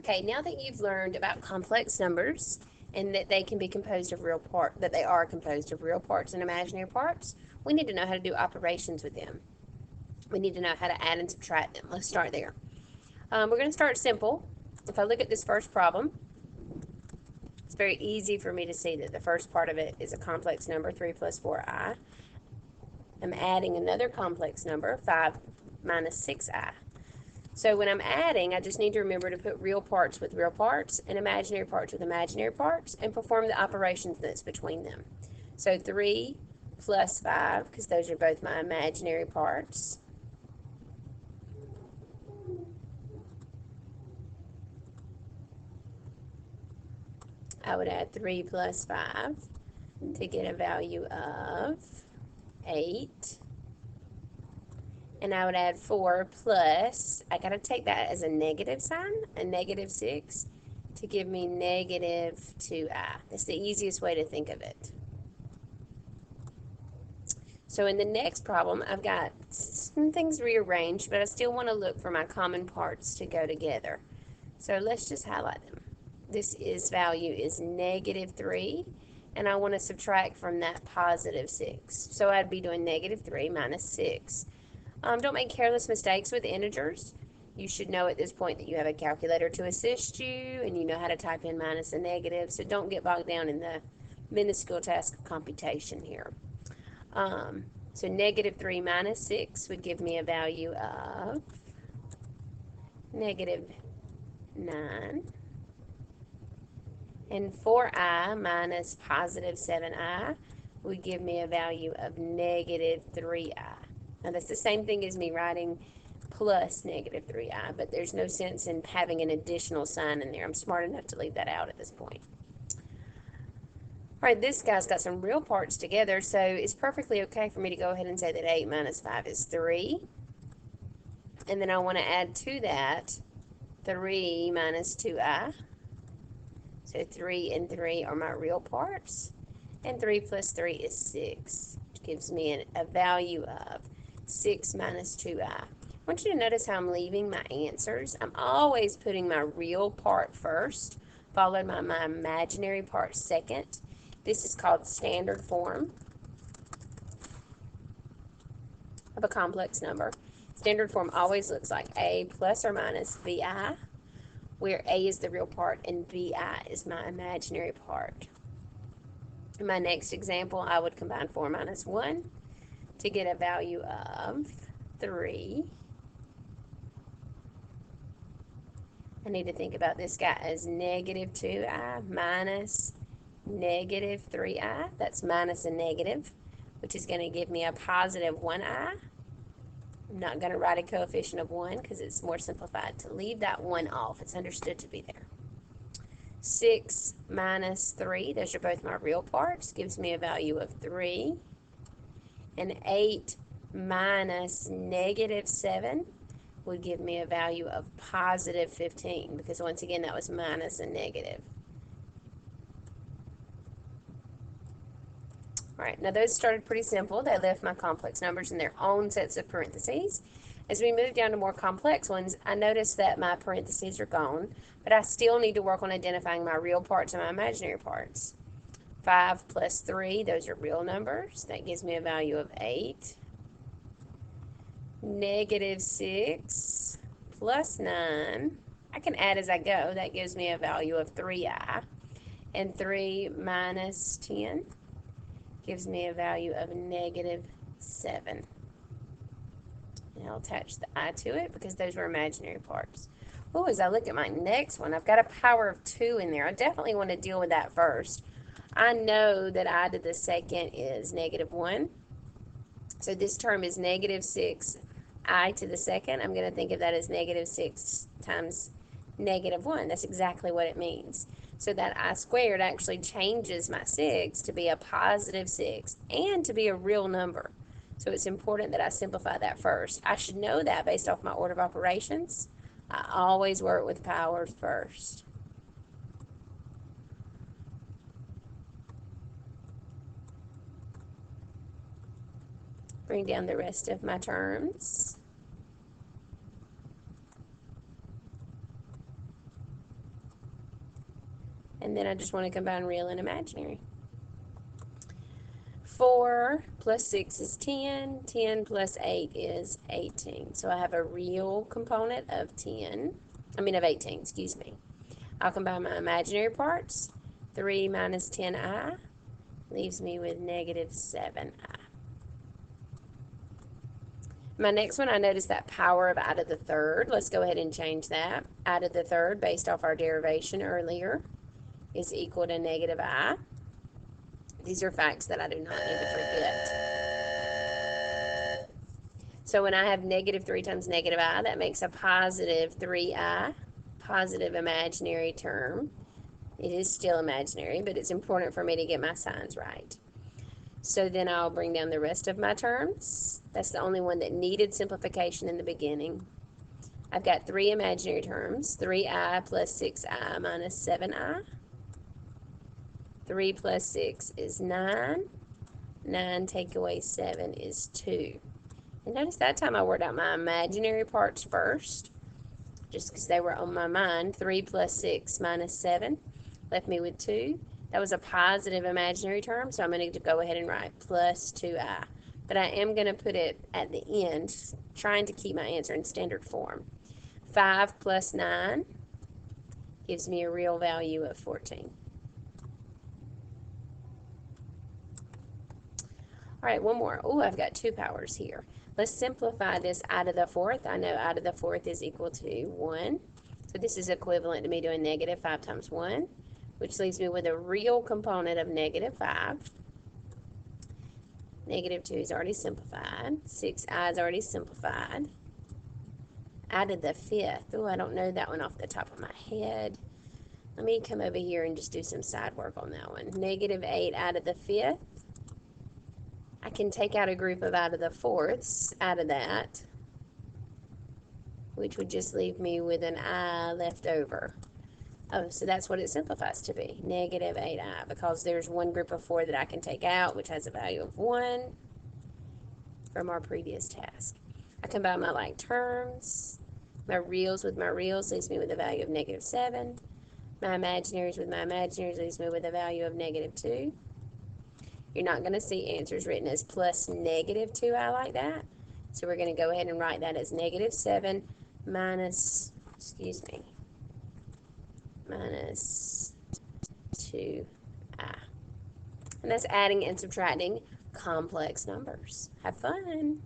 Okay, now that you've learned about complex numbers and that they can be composed of that they are composed of real parts and imaginary parts, we need to know how to do operations with them. We need to know how to add and subtract them. Let's start there. We're going to start simple. If I look at this first problem, it's very easy for me to see that the first part of it is a complex number, 3 plus 4i. I'm adding another complex number, 5 minus 6i. So when I'm adding, I just need to remember to put real parts with real parts and imaginary parts with imaginary parts and perform the operations that's between them. So 3 plus 5, because those are both my imaginary parts. I would add 3 plus 5 to get a value of 8. And I would add 4 plus, I got to take that as a negative sign, a negative 6, to give me negative 2i. That's the easiest way to think of it. So in the next problem, I've got some things rearranged, but I still want to look for my common parts to go together. So let's just highlight them. This value is negative 3, and I want to subtract from that positive 6. So I'd be doing negative 3 minus 6. Don't make careless mistakes with integers. You should know at this point that you have a calculator to assist you, and you know how to type in minus and negative, so don't get bogged down in the minuscule task of computation here. So negative 3 minus 6 would give me a value of negative 9. And 4i minus positive 7i would give me a value of negative 3i. Now that's the same thing as me writing plus negative 3i, but there's no sense in having an additional sign in there. I'm smart enough to leave that out at this point. All right, this guy's got some real parts together, so it's perfectly okay for me to go ahead and say that 8 minus 5 is 3. And then I want to add to that 3 minus 2i. So 3 and 3 are my real parts. And 3 plus 3 is 6, which gives me a value of 6 minus 2i. I want you to notice how I'm leaving my answers. I'm always putting my real part first, followed by my imaginary part second. This is called standard form of a complex number. Standard form always looks like a plus or minus bi, where a is the real part and bi is my imaginary part. In my next example, I would combine 4 minus 1 to get a value of 3. I need to think about this guy as negative 2i minus negative 3i. That's minus a negative, which is going to give me a positive 1i. I'm not going to write a coefficient of 1 because it's more simplified to leave that 1 off. It's understood to be there. 6 minus 3, those are both my real parts, gives me a value of 3. And 8 minus negative 7 would give me a value of positive 15, because once again that was minus a negative. All right, now those started pretty simple. They left my complex numbers in their own sets of parentheses. As we move down to more complex ones, I notice that my parentheses are gone, but I still need to work on identifying my real parts and my imaginary parts. 5 plus 3, those are real numbers. That gives me a value of 8. Negative 6 plus 9, I can add as I go. That gives me a value of 3i. And 3 minus 10 gives me a value of negative 7. And I'll attach the I to it because those were imaginary parts. Oh, as I look at my next one, I've got a power of 2 in there. I definitely want to deal with that first. I know that I to the second is negative 1. So this term is negative 6 I to the second. I'm going to think of that as negative 6 times negative 1. That's exactly what it means. So that I squared actually changes my 6 to be a positive 6 and to be a real number. So it's important that I simplify that first. I should know that based off my order of operations. I always work with powers first. Bring down the rest of my terms. And then I just want to combine real and imaginary. 4 plus 6 is 10. 10 plus 8 is 18. So I have a real component of 18, excuse me. I'll combine my imaginary parts. 3 minus 10i leaves me with negative 7i. My next one, I noticed that power of I to the third. Let's go ahead and change that. I to the third, based off our derivation earlier, is equal to negative I. These are facts that I do not need to forget. So when I have negative 3 times negative I, that makes a positive 3i, positive imaginary term. It is still imaginary, but it's important for me to get my signs right. So then I'll bring down the rest of my terms. That's the only one that needed simplification in the beginning. I've got 3 imaginary terms, 3i plus 6i minus 7i. 3 plus 6 is 9. 9 take away 7 is 2. And notice that time I worked out my imaginary parts first, just because they were on my mind. 3 plus 6 minus 7 left me with 2. That was a positive imaginary term, so I'm going to go ahead and write plus 2i. But I am going to put it at the end, trying to keep my answer in standard form. 5 plus 9 gives me a real value of 14. All right, one more. Oh, I've got 2 powers here. Let's simplify this I to the fourth. I know I to the fourth is equal to 1. So this is equivalent to me doing negative 5 times 1, which leaves me with a real component of negative 5. Negative 2 is already simplified. 6i is already simplified. I to the fifth. Oh, I don't know that one off the top of my head. Let me come over here and just do some side work on that one. Negative 8 I to the fifth. I can take out a group of I to the fourths out of that, which would just leave me with an I left over. Oh, so that's what it simplifies to be, negative 8i, because there's one group of 4 that I can take out, which has a value of 1 from our previous task. I combine my like terms. My reals with my reals leaves me with a value of negative 7. My imaginaries with my imaginaries leaves me with a value of negative 2. You're not going to see answers written as plus negative 2i like that. So we're going to go ahead and write that as negative 7 minus 2i. And that's adding and subtracting complex numbers. Have fun.